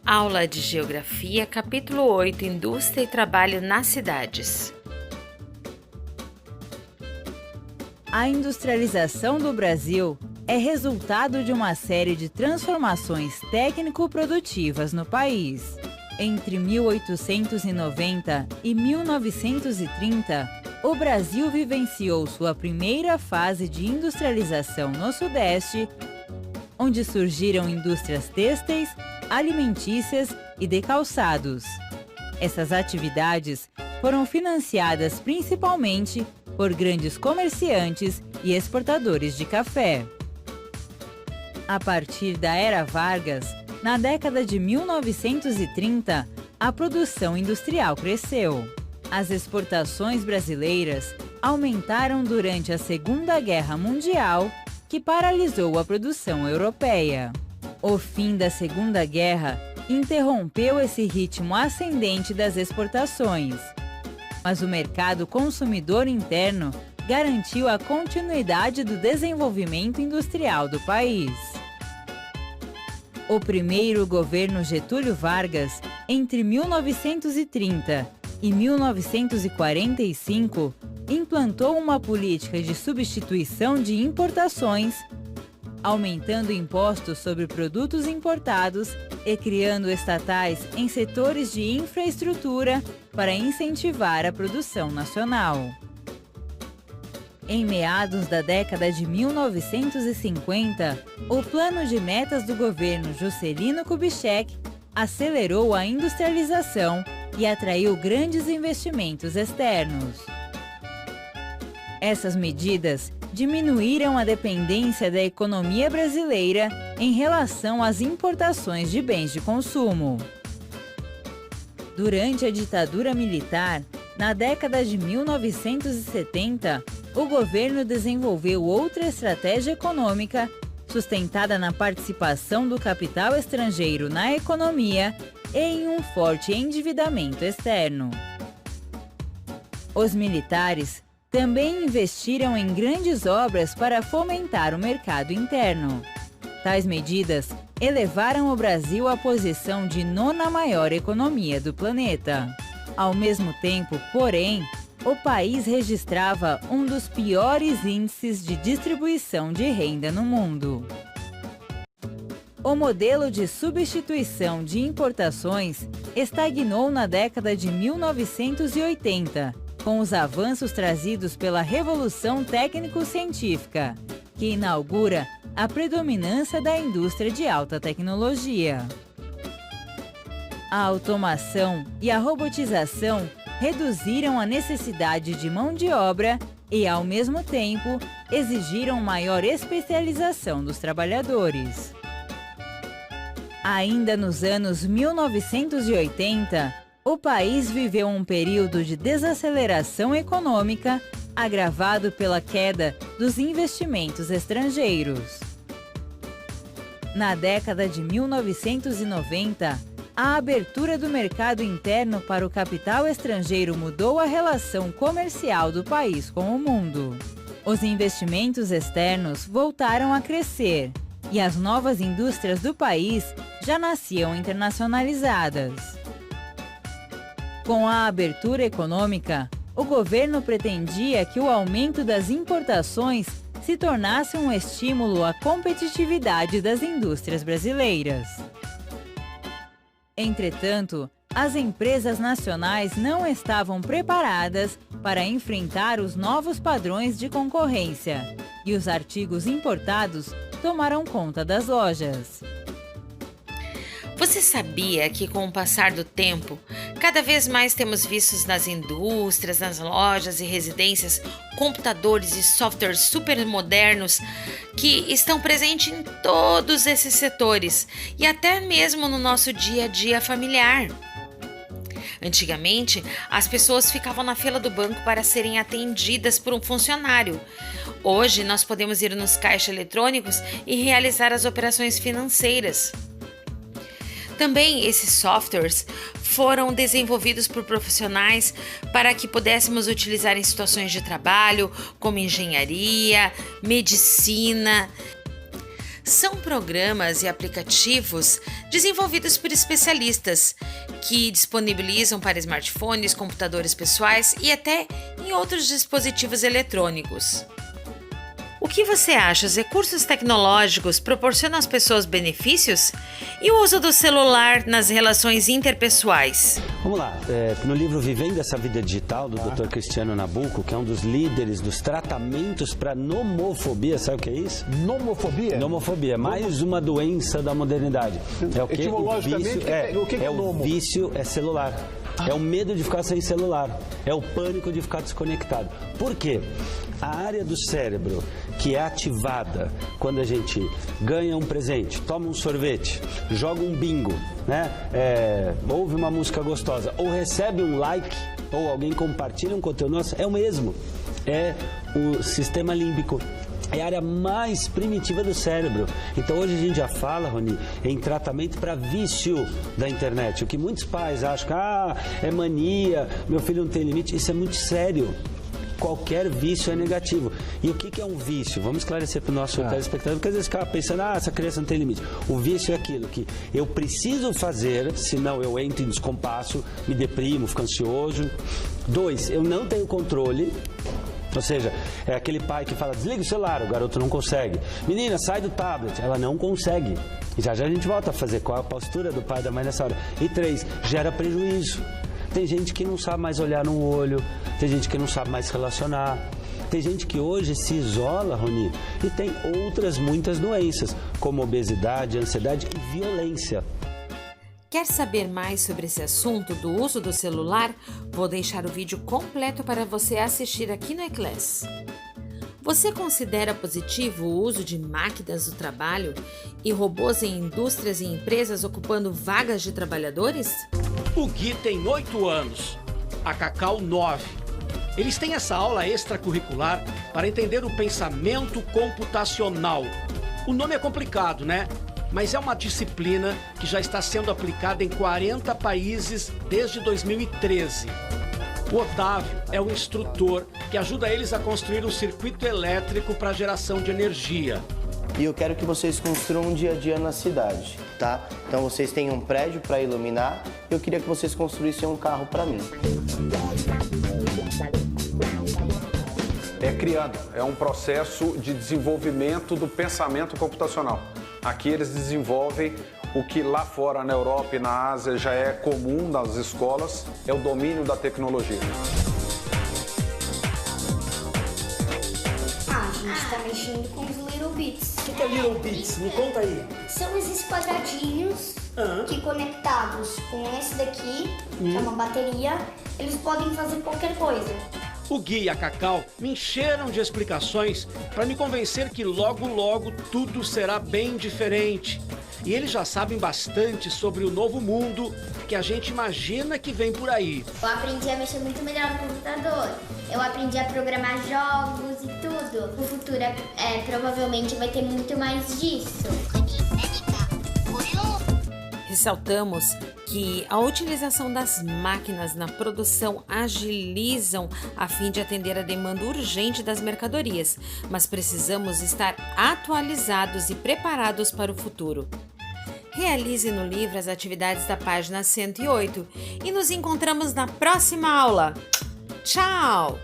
Aula de Geografia, capítulo 8, Indústria e Trabalho nas Cidades. A industrialização do Brasil é resultado de uma série de transformações técnico-produtivas no país. Entre 1890 e 1930, o Brasil vivenciou sua primeira fase de industrialização no Sudeste, onde surgiram indústrias têxteis, alimentícias e de calçados. Essas atividades foram financiadas principalmente por grandes comerciantes e exportadores de café. A partir da Era Vargas, na década de 1930, a produção industrial cresceu. As exportações brasileiras aumentaram durante a Segunda Guerra Mundial, que paralisou a produção europeia. O fim da Segunda Guerra interrompeu esse ritmo ascendente das exportações, mas o mercado consumidor interno garantiu a continuidade do desenvolvimento industrial do país. O primeiro governo Getúlio Vargas, entre 1930 e 1945, implantou uma política de substituição de importações, aumentando impostos sobre produtos importados e criando estatais em setores de infraestrutura para incentivar a produção nacional. Em meados da década de 1950, o plano de metas do governo Juscelino Kubitschek acelerou a industrialização e atraiu grandes investimentos externos. Essas medidas diminuíram a dependência da economia brasileira em relação às importações de bens de consumo. Durante a ditadura militar, na década de 1970, o governo desenvolveu outra estratégia econômica sustentada na participação do capital estrangeiro na economia e em um forte endividamento externo. Os militares também investiram em grandes obras para fomentar o mercado interno. Tais medidas elevaram o Brasil à posição de nona maior economia do planeta. Ao mesmo tempo, porém, o país registrava um dos piores índices de distribuição de renda no mundo. O modelo de substituição de importações estagnou na década de 1980, com os avanços trazidos pela Revolução Técnico-Científica, que inaugura a predominância da indústria de alta tecnologia. A automação e a robotização reduziram a necessidade de mão de obra e, ao mesmo tempo, exigiram maior especialização dos trabalhadores. Ainda nos anos 1980, o país viveu um período de desaceleração econômica agravado pela queda dos investimentos estrangeiros. Na década de 1990, a abertura do mercado interno para o capital estrangeiro mudou a relação comercial do país com o mundo. Os investimentos externos voltaram a crescer e as novas indústrias do país já nasciam internacionalizadas. Com a abertura econômica, o governo pretendia que o aumento das importações se tornasse um estímulo à competitividade das indústrias brasileiras. Entretanto, as empresas nacionais não estavam preparadas para enfrentar os novos padrões de concorrência, e os artigos importados tomaram conta das lojas. Você sabia que, com o passar do tempo, cada vez mais temos vistos nas indústrias, nas lojas e residências computadores e softwares super modernos que estão presentes em todos esses setores e até mesmo no nosso dia a dia familiar? Antigamente, as pessoas ficavam na fila do banco para serem atendidas por um funcionário. Hoje, nós podemos ir nos caixas eletrônicos e realizar as operações financeiras. Também esses softwares foram desenvolvidos por profissionais para que pudéssemos utilizar em situações de trabalho, como engenharia, medicina. São programas e aplicativos desenvolvidos por especialistas que disponibilizam para smartphones, computadores pessoais e até em outros dispositivos eletrônicos. O que você acha? Os recursos tecnológicos proporcionam às pessoas benefícios? E o uso do celular nas relações interpessoais? Vamos lá, no livro Vivendo essa Vida Digital, do Dr. Cristiano Nabuco, que é um dos líderes dos tratamentos para nomofobia, sabe o que é isso? Nomofobia? Nomofobia, mais uma doença da modernidade. É o que? Etimologicamente, o que é o nomo? O vício é celular. É o medo de ficar sem celular. É o pânico de ficar desconectado. Por quê? A área do cérebro que é ativada quando a gente ganha um presente, toma um sorvete, joga um bingo, né? Ouve uma música gostosa, ou recebe um like, ou alguém compartilha um conteúdo nosso, é o mesmo. É o sistema límbico. É a área mais primitiva do cérebro. Então hoje a gente já fala, Rony, em tratamento para vício da internet. O que muitos pais acham que é mania, meu filho não tem limite. Isso é muito sério. Qualquer vício é negativo. E o que é um vício? Vamos esclarecer para o nosso telespectador, porque às vezes fica pensando, essa criança não tem limite. O vício é aquilo que eu preciso fazer, senão eu entro em descompasso, me deprimo, fico ansioso. 2, eu não tenho controle. Ou seja, é aquele pai que fala, desliga o celular, o garoto não consegue. Menina, sai do tablet, ela não consegue. E já a gente volta a fazer qual a postura do pai e da mãe nessa hora. E 3, gera prejuízo. Tem gente que não sabe mais olhar no olho, tem gente que não sabe mais se relacionar. Tem gente que hoje se isola, Rony, e tem outras muitas doenças, como obesidade, ansiedade e violência. Quer saber mais sobre esse assunto do uso do celular? Vou deixar o vídeo completo para você assistir aqui no eClass. Você considera positivo o uso de máquinas do trabalho e robôs em indústrias e empresas ocupando vagas de trabalhadores? O Gui tem 8 anos, a Cacau 9. Eles têm essa aula extracurricular para entender o pensamento computacional. O nome é complicado, né? Mas é uma disciplina que já está sendo aplicada em 40 países desde 2013. O Otávio é o instrutor que ajuda eles a construir um circuito elétrico para geração de energia. E eu quero que vocês construam um dia a dia na cidade, tá? Então vocês têm um prédio para iluminar e eu queria que vocês construíssem um carro para mim. É um processo de desenvolvimento do pensamento computacional. Aqui eles desenvolvem o que lá fora, na Europa e na Ásia, já é comum nas escolas, é o domínio da tecnologia. A gente está mexendo com os Little Bits. O que é Little Bits? Me conta aí. São esses quadradinhos que conectados com esse daqui, que é uma bateria, eles podem fazer qualquer coisa. O Gui e a Cacau me encheram de explicações para me convencer que logo, logo tudo será bem diferente. E eles já sabem bastante sobre o novo mundo que a gente imagina que vem por aí. Eu aprendi a mexer muito melhor no computador. Eu aprendi a programar jogos e tudo. No futuro, provavelmente vai ter muito mais disso. Ressaltamos que a utilização das máquinas na produção agilizam a fim de atender a demanda urgente das mercadorias, mas precisamos estar atualizados e preparados para o futuro. Realize no livro as atividades da página 108 e nos encontramos na próxima aula. Tchau!